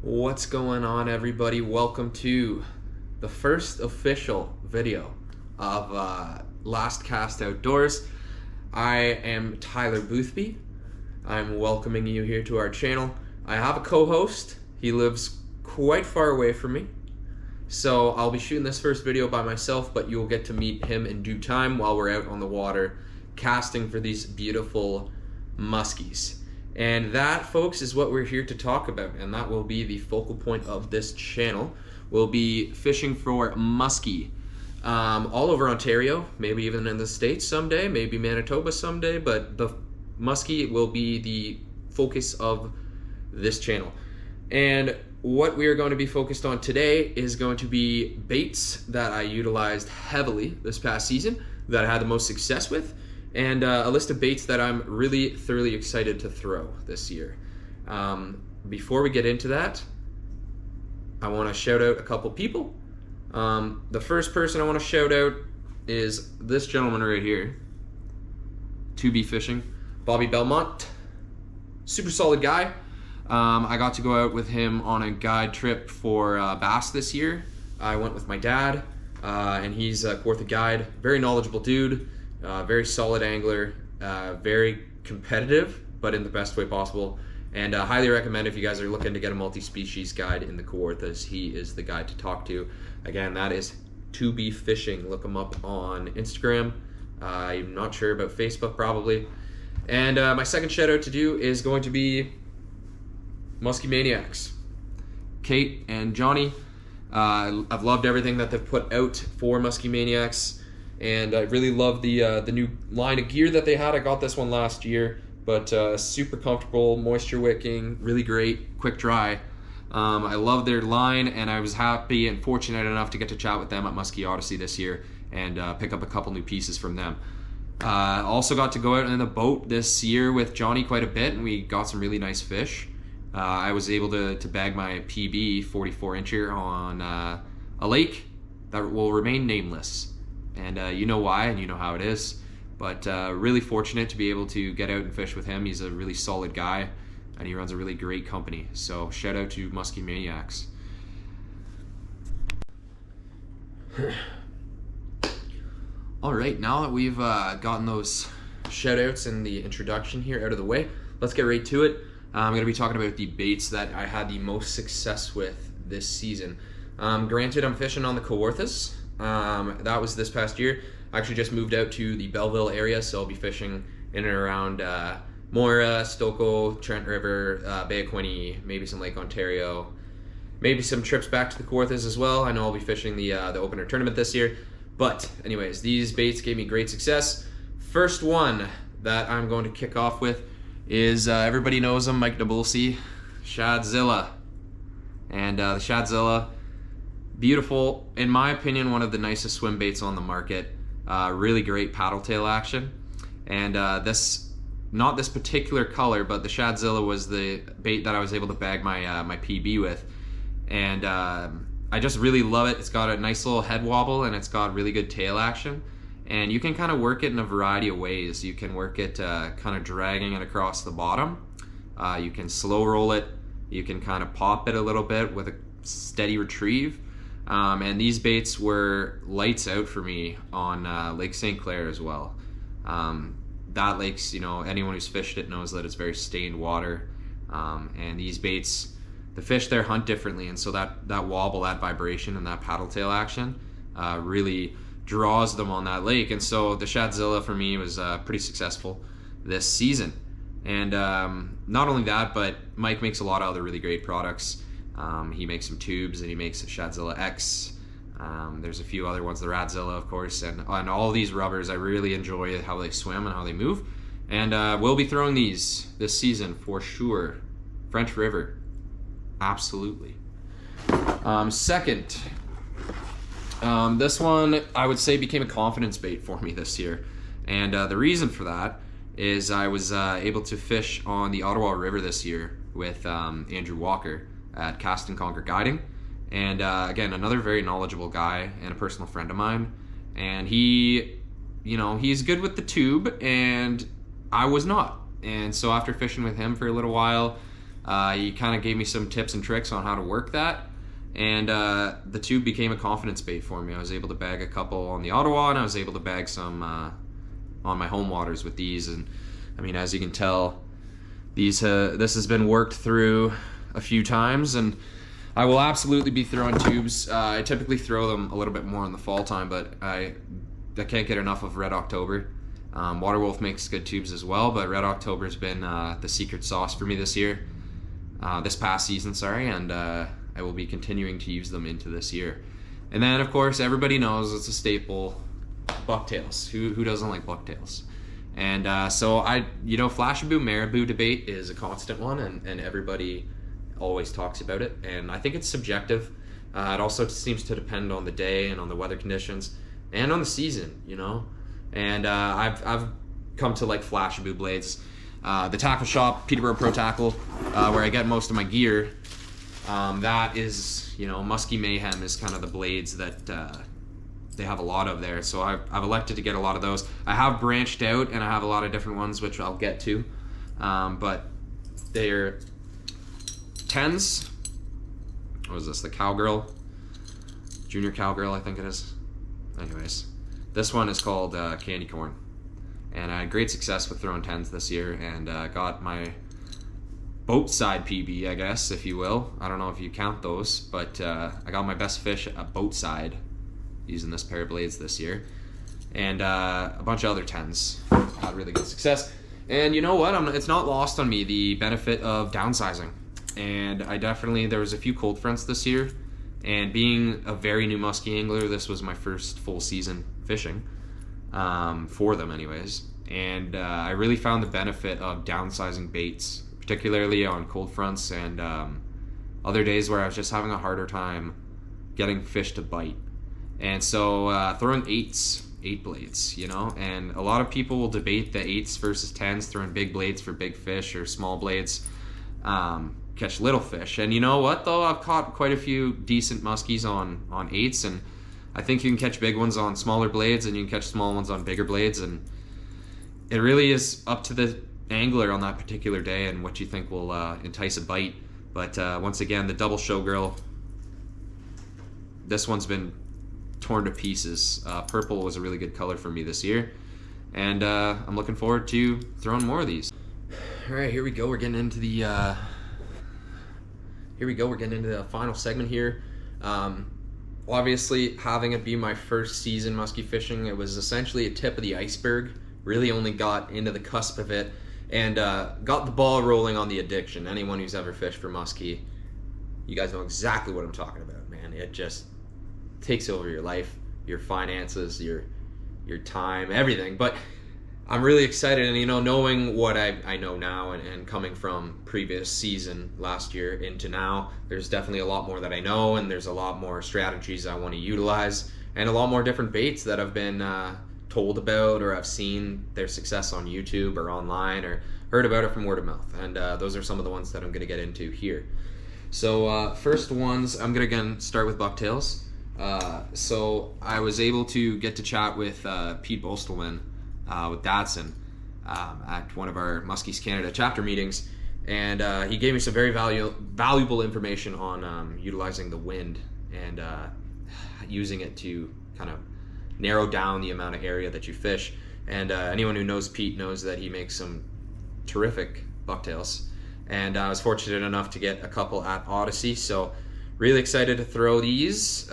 What's going on, everybody? Welcome to the first official video of Last Cast Outdoors. I am Tyler Boothby. I'm welcoming you here to our channel. I have a co-host. He lives quite far away from me, so I'll be shooting this first video by myself, but you'll get to meet him in due time while we're out on the water casting for these beautiful muskies. And that, folks, is what we're here to talk about, and that will be the focal point of this channel. We'll be fishing for muskie all over Ontario, maybe even in the States someday, maybe Manitoba someday, but the muskie will be the focus of this channel. And what we are going to be focused on today is going to be baits that I utilized heavily this past season, that I had the most success with, and a list of baits that I'm really thoroughly excited to throw this year. Before we get into that, I want to shout out a couple people. The first person I want to shout out is this gentleman right here, To Be Fishing, Bobby Belmont. Super solid guy. I got to go out with him on a guide trip for bass this year. I went with my dad, and he's a Kawartha guide. Very knowledgeable dude. Very solid angler, very competitive, but in the best way possible. And highly recommend if you guys are looking to get a multi-species guide in the Kawarthas, he is the guy to talk to. Again, that is To Be Fishing. Look him up on Instagram. I'm not sure about Facebook, probably. And my second shout out to do is going to be Muskie Maniacs. Kate and Johnny. I've loved everything that they've put out for Muskie Maniacs. And I really love the new line of gear that they had. I got this one last year, but super comfortable, moisture wicking, really great, quick dry. I love their line, and I was happy and fortunate enough to get to chat with them at Muskie Odyssey this year and pick up a couple new pieces from them. Also got to go out in the boat this year with Johnny quite a bit, and we got some really nice fish. I was able to bag my PB 44-incher on a lake that will remain nameless. And you know why, and you know how it is. But really fortunate to be able to get out and fish with him. He's a really solid guy, and he runs a really great company. So shout out to Muskie Maniacs. All right, now that we've gotten those shout outs and the introduction here out of the way, let's get right to it. I'm going to be talking about the baits that I had the most success with this season. Granted, I'm fishing on the Kawarthas. That was this past year. I actually just moved out to the Belleville area, so I'll be fishing in and around Moira, Stoco, Trent River, Bay of Quinte, maybe some Lake Ontario, maybe some trips back to the Kawarthas as well. I know I'll be fishing the opener tournament this year. But anyways, these baits gave me great success. First one that I'm going to kick off with is, everybody knows him, Mike Nabulsi, Shadzilla. And the Shadzilla, beautiful, in my opinion, one of the nicest swim baits on the market. Really great paddle tail action. And not this particular color, but the Shadzilla was the bait that I was able to bag my PB with. And I just really love it. It's got a nice little head wobble, and it's got really good tail action. And you can kind of work it in a variety of ways. You can work it kind of dragging it across the bottom. You can slow roll it. You can kind of pop it a little bit with a steady retrieve. And these baits were lights out for me on Lake St. Clair as well. That lake's, anyone who's fished it knows that it's very stained water. And these baits, the fish there hunt differently, and so that wobble, that vibration, and that paddle tail action really draws them on that lake. And so the Shadzilla for me was pretty successful this season. And not only that, but Mike makes a lot of other really great products. He makes some tubes, and he makes a Shadzilla X. There's a few other ones, the Radzilla, of course, and on all these rubbers, I really enjoy how they swim and how they move. And we'll be throwing these this season for sure. French River, absolutely. Second, this one I would say became a confidence bait for me this year, and the reason for that is I was able to fish on the Ottawa River this year with Andrew Walker at Cast and Conquer Guiding. And again, another very knowledgeable guy and a personal friend of mine. And he, he's good with the tube, and I was not. And so after fishing with him for a little while, He kind of gave me some tips and tricks on how to work that, and the tube became a confidence bait for me. I was able to bag a couple on the Ottawa, and I was able to bag some on my home waters with these. And I mean, as you can tell, this has been worked through a few times, and I will absolutely be throwing tubes. I typically throw them a little bit more in the fall time, but I can't get enough of Red October. Waterwolf makes good tubes as well, but Red October's been the secret sauce for me this past season, and I will be continuing to use them into this year. And then, of course, everybody knows it's a staple, bucktails. Who doesn't like bucktails? And so Flashabou Marabou debate is a constant one, and everybody always talks about it. And I think it's subjective. It also seems to depend on the day and on the weather conditions and on the season, And I've come to like Flashabou blades. The tackle shop, Peterborough Pro Tackle, where I get most of my gear, that is, Muskie Mayhem is kind of the blades that they have a lot of there. So I've elected to get a lot of those. I have branched out, and I have a lot of different ones, which I'll get to. But they're 10s. What is this? The Cowgirl? Junior Cowgirl, I think it is. Anyways, this one is called Candy Corn. And I had great success with throwing 10s this year, and got my boat side PB, I guess, if you will. I don't know if you count those, but I got my best fish at boat side using this pair of blades this year. And a bunch of other 10s had really good success. And you know what? It's not lost on me the benefit of downsizing. And there was a few cold fronts this year, and being a very new muskie angler, this was my first full season fishing. For them anyways, and I really found the benefit of downsizing baits, particularly on cold fronts and other days where I was just having a harder time getting fish to bite. And so throwing 8 blades, and a lot of people will debate the 8s versus 10s, throwing big blades for big fish or small blades catch little fish. And you know what though, I've caught quite a few decent muskies on 8s, and I think you can catch big ones on smaller blades, and you can catch small ones on bigger blades, and it really is up to the angler on that particular day and what you think will entice a bite. But once again, the double showgirl, this one's been torn to pieces. Purple was a really good color for me this year, and I'm looking forward to throwing more of these. All right, here we go. We're getting into the final segment here. Obviously, having it be my first season muskie fishing, it was essentially a tip of the iceberg. Really only got into the cusp of it, and got the ball rolling on the addiction. Anyone who's ever fished for muskie, you guys know exactly what I'm talking about, man. It just takes over your life, your finances, your time, everything. But I'm really excited, and knowing what I know now, and coming from previous season last year into now, there's definitely a lot more that I know, and there's a lot more strategies I want to utilize, and a lot more different baits that I've been told about, or I've seen their success on YouTube or online, or heard about it from word of mouth. And those are some of the ones that I'm going to get into here. So first ones, I'm going to again start with bucktails. So I was able to get to chat with Pete Bostelman with Dadson at one of our Muskies Canada chapter meetings, and he gave me some very valuable information on utilizing the wind and using it to kind of narrow down the amount of area that you fish. And anyone who knows Pete knows that he makes some terrific bucktails, and I was fortunate enough to get a couple at Odyssey, so really excited to throw these.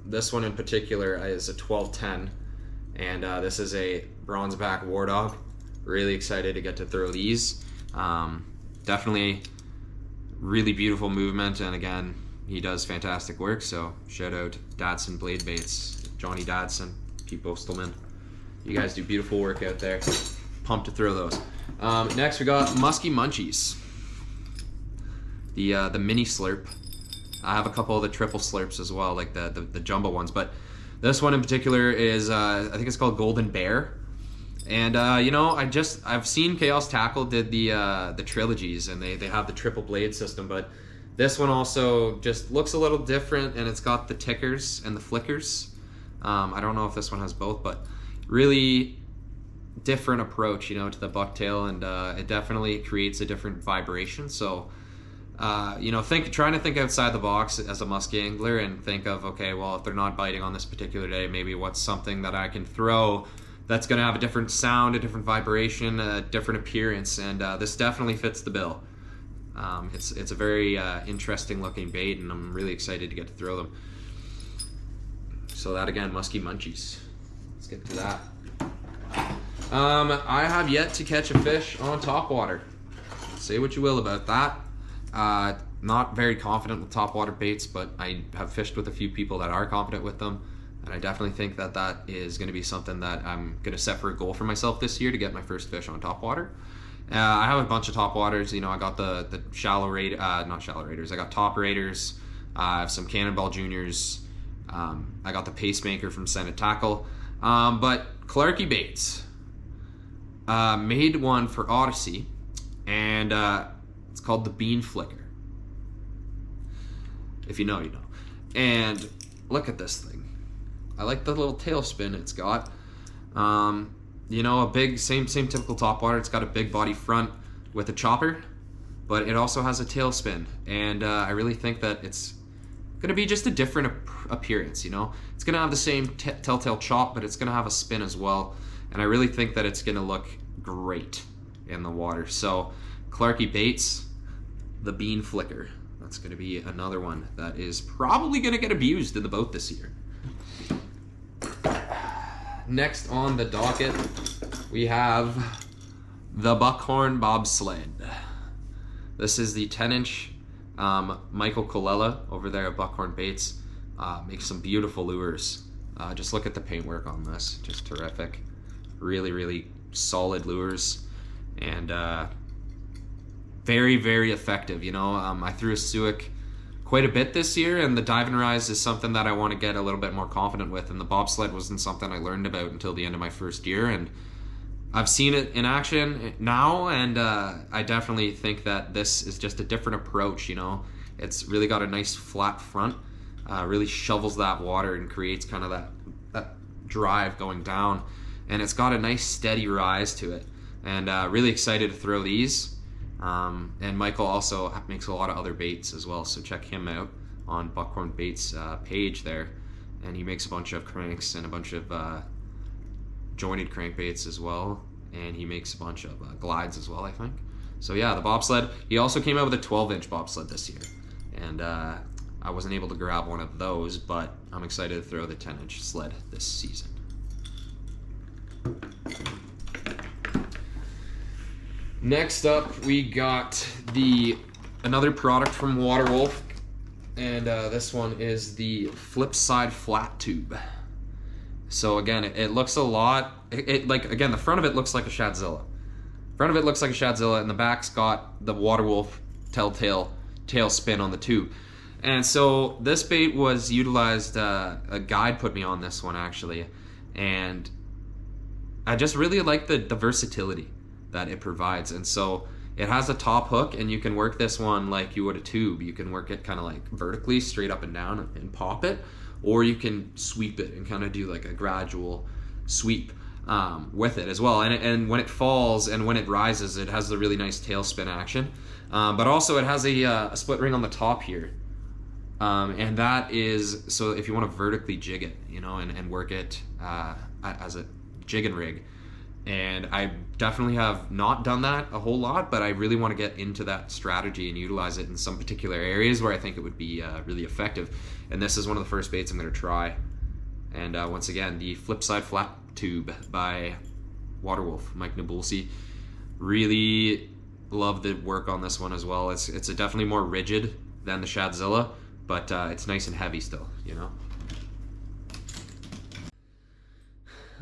This one in particular is a 1210, and this is a bronzeback war dog. Really excited to get to throw these. Definitely really beautiful movement, and again, he does fantastic work, so shout out Dadson Blade Baits, Johnny Dadson, Pete Bostelman. You guys do beautiful work out there. Pumped to throw those. Next we got Muskie Munchies, the mini slurp. I have a couple of the triple slurps as well, like the jumbo ones, but this one in particular is I think it's called Golden Bear. And I've seen Chaos Tackle did the trilogies, and they have the triple blade system, but this one also just looks a little different, and it's got the tickers and the flickers. I don't know if this one has both, but really different approach, to the bucktail, and it definitely creates a different vibration. So trying to think outside the box as a muskie angler and think of, okay, well, if they're not biting on this particular day, maybe what's something that I can throw that's going to have a different sound, a different vibration, a different appearance, and this definitely fits the bill. It's a very interesting looking bait, and I'm really excited to get to throw them. So that, again, Muskie Munchies. Let's get to that. I have yet to catch a fish on topwater. Say what you will about that. Not very confident with topwater baits, but I have fished with a few people that are confident with them, and I definitely think that that is going to be something that I'm going to set for a goal for myself this year to get my first fish on topwater. I have a bunch of topwaters. I got the shallow rate, not shallow raters. I got top raters. I have some Cannonball Juniors. I got the Pacemaker from Senate Tackle. But Clarky Baits made one for Odyssey, and it's called the Bean Flicker. If you know, you know. And look at this thing. I like the little tail spin it's got. A big, same typical topwater. It's got a big body front with a chopper, but it also has a tail spin. And I really think that it's going to be just a different appearance, It's going to have the same telltale chop, but it's going to have a spin as well. And I really think that it's going to look great in the water. So Clarky Baits, the Bean Flicker. That's going to be another one that is probably going to get abused in the boat this year. Next on the docket, we have the Buckhorn Bobsled. This is the 10-inch Michael Colella over there at Buckhorn Baits. Makes some beautiful lures. Just look at the paintwork on this. Just terrific. Really, really solid lures. And very, very effective. I threw a Suic quite a bit this year, and the Dive and Rise is something that I want to get a little bit more confident with, and the bobsled wasn't something I learned about until the end of my first year, and I've seen it in action now, and I definitely think that this is just a different approach. It's really got a nice flat front, really shovels that water and creates kind of that drive going down, and it's got a nice steady rise to it, and really excited to throw these. And Michael also makes a lot of other baits as well, so check him out on Buckhorn Baits page there, and he makes a bunch of cranks and a bunch of jointed crankbaits as well, and he makes a bunch of glides as well, I think. So yeah, the bobsled. He also came out with a 12-inch bobsled this year, and I wasn't able to grab one of those, but I'm excited to throw the 10-inch sled this season. Next up, we got another product from Waterwolf, and this one is the Flipside Flat Tube. So again, it looks a lot. Again, the front of it looks like a Shadzilla. And the back's got the Waterwolf telltale tail spin on the tube. And so this bait was utilized. A guide put me on this one actually, and I just really like the versatility that it provides. And so it has a top hook, and you can work this one like you would a tube. You can work it kind of like vertically, straight up and down, and pop it, or you can sweep it and kind of do like a gradual sweep with it as well. And when it falls and when it rises, it has the really nice tail spin action, but also it has a split ring on the top here, and that is so if you want to vertically jig it, and work it as a jig and rig. And I definitely have not done that a whole lot, but I really want to get into that strategy and utilize it in some particular areas where I think it would be really effective. And this is one of the first baits I'm going to try. And once again, the Flipside Flat Tube by Waterwolf, Mike Nabulsi. Really love the work on this one as well. It's definitely more rigid than the Shadzilla, but it's nice and heavy still,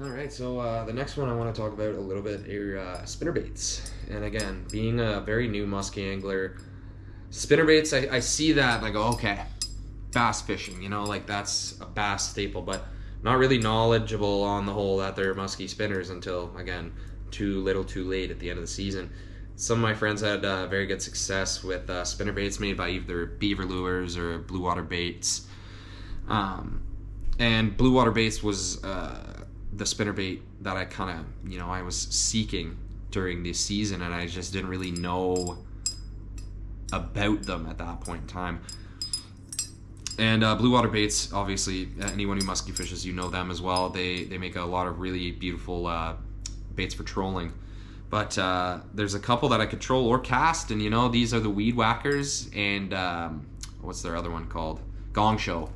Alright, so the next one I want to talk about a little bit are spinnerbaits. And again, being a very new musky angler, spinnerbaits, I see that and I go, okay, bass fishing, that's a bass staple, but not really knowledgeable on the whole that they're musky spinners until, again, too little too late at the end of the season. Some of my friends had very good success with spinnerbaits made by either beaver lures or blue water baits. And blue water baits was the spinnerbait that I kind of, I was seeking during this season, and I just didn't really know about them at that point in time. And Blue Water Baits, obviously, anyone who musky fishes, you know them as well. They make a lot of really beautiful baits for trolling. But there's a couple that I could troll or cast, and these are the Weed Whackers and what's their other one called? Gong Show.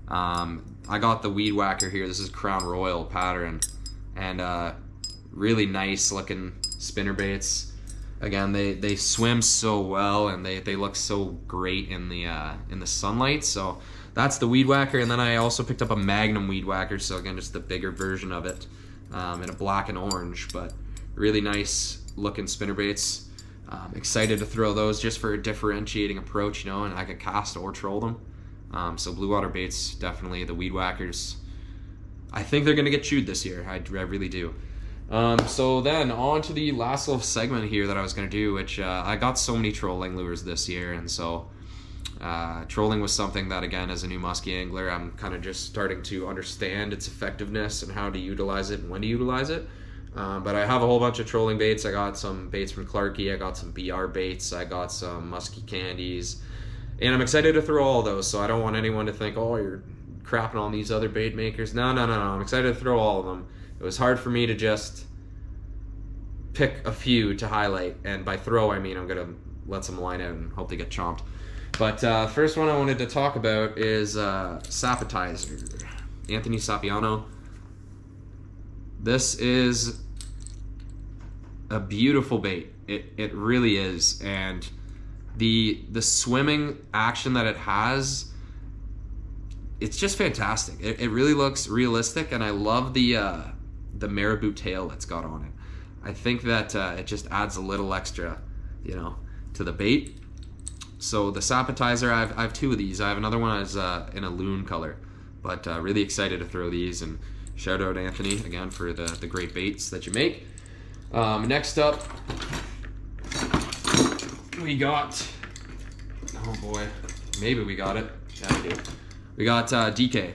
I got the Weed Whacker here. This is Crown Royal pattern, and really nice looking spinner baits. Again, they swim so well, and they look so great in the sunlight. So that's the Weed Whacker, and then I also picked up a Magnum Weed Whacker. So again, just the bigger version of it, in a black and orange, but really nice looking spinner baits. Excited to throw those just for a differentiating approach, and I could cast or troll them. So Blue Water Baits, definitely the Weed Whackers. I think they're gonna get chewed this year. I really do. So then on to the last little segment here that I was going to do, which I got so many trolling lures this year, and so trolling was something that, again, as a new musky angler, I'm kind of just starting to understand its effectiveness and how to utilize it and when to utilize it. But I have a whole bunch of trolling baits. I got some baits from Clarkie, I got some BR baits, I got some musky candies, and I'm excited to throw all those, so I don't want anyone to think, oh, you're crapping on these other bait makers. No, I'm excited to throw all of them. It was hard for me to just pick a few to highlight, and by throw I mean I'm gonna let some line out and hope they get chomped. But first one I wanted to talk about is Sapitizer, Anthony Sapiano. This is a beautiful bait. It really is, and the swimming action that it has, it's just fantastic. It really looks realistic, and I love the marabou tail that's got on it. I think that it just adds a little extra, to the bait. So the Sapitizer, I have two of these. I have another one that's in a loon color, but really excited to throw these, and shout out Anthony again for the great baits that you make. Next up, we got, oh boy, maybe we got it. Yeah, we do. We got DK.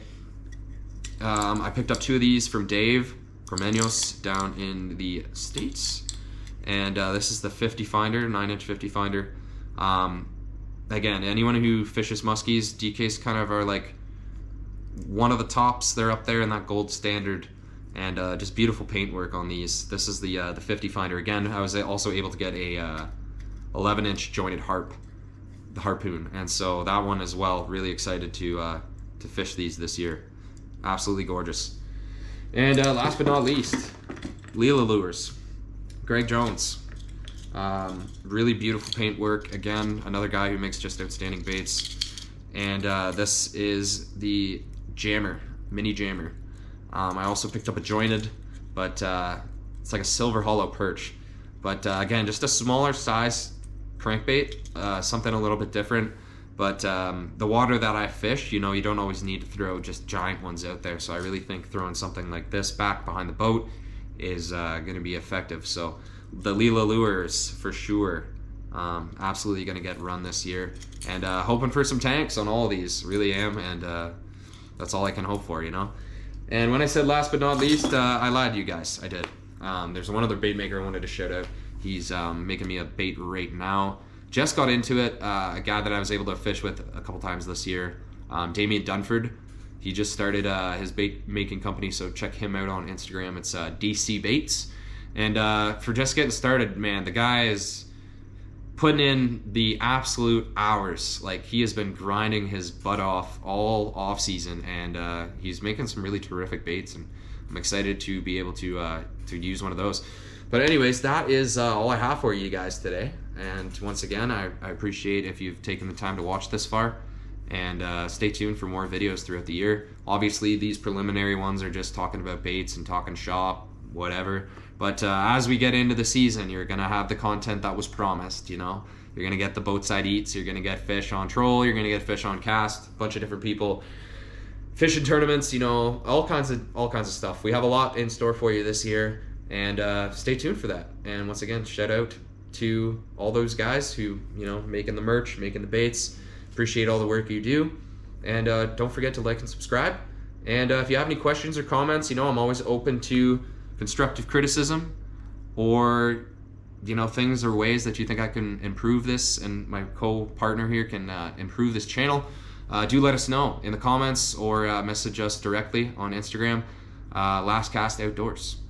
I picked up two of these from Dave Cormenos down in the States, and this is the 50 finder, 9-inch 50 finder. Again, anyone who fishes muskies, DKs kind of are like one of the tops. They're up there in that gold standard, and just beautiful paintwork on these. This is the 50 finder. Again, I was also able to get a 11-inch jointed harpoon, and so that one as well. Really excited to fish these this year. Absolutely gorgeous. And last but not least, Leela Lures, Greg Jones. Really beautiful paintwork. Again, another guy who makes just outstanding baits. And this is the Jammer, mini Jammer. I also picked up a jointed, but it's like a silver hollow perch. But again, just a smaller size crankbait, something a little bit different. But the water that I fish, you don't always need to throw just giant ones out there. So I really think throwing something like this back behind the boat is going to be effective. So the Leela Lures, for sure, absolutely going to get run this year. And hoping for some tanks on all of these, really am. And that's all I can hope for, And when I said last but not least, I lied to you guys. I did. There's one other bait maker I wanted to shout out. He's making me a bait right now. Just got into it. A guy that I was able to fish with a couple times this year, Damien Dunford. He just started his bait making company, so check him out on Instagram. It's DC Baits. And for just getting started, man, the guy is putting in the absolute hours. Like, he has been grinding his butt off all off season, and he's making some really terrific baits, and I'm excited to be able to use one of those. But anyways, that is all I have for you guys today. And once again, I appreciate if you've taken the time to watch this far, and stay tuned for more videos throughout the year. Obviously, these preliminary ones are just talking about baits and talking shop, whatever. But as we get into the season, you're going to have the content that was promised, You're going to get the boatside eats, you're going to get fish on troll, you're going to get fish on cast, a bunch of different people, fishing tournaments, all kinds of stuff. We have a lot in store for you this year, and stay tuned for that. And once again, shout out to all those guys who, making the merch, making the baits. Appreciate all the work you do. And don't forget to like and subscribe. And if you have any questions or comments, I'm always open to constructive criticism or things or ways that you think I can improve this, and my co-partner here can improve this channel, do let us know in the comments or message us directly on Instagram. Last Cast Outdoors.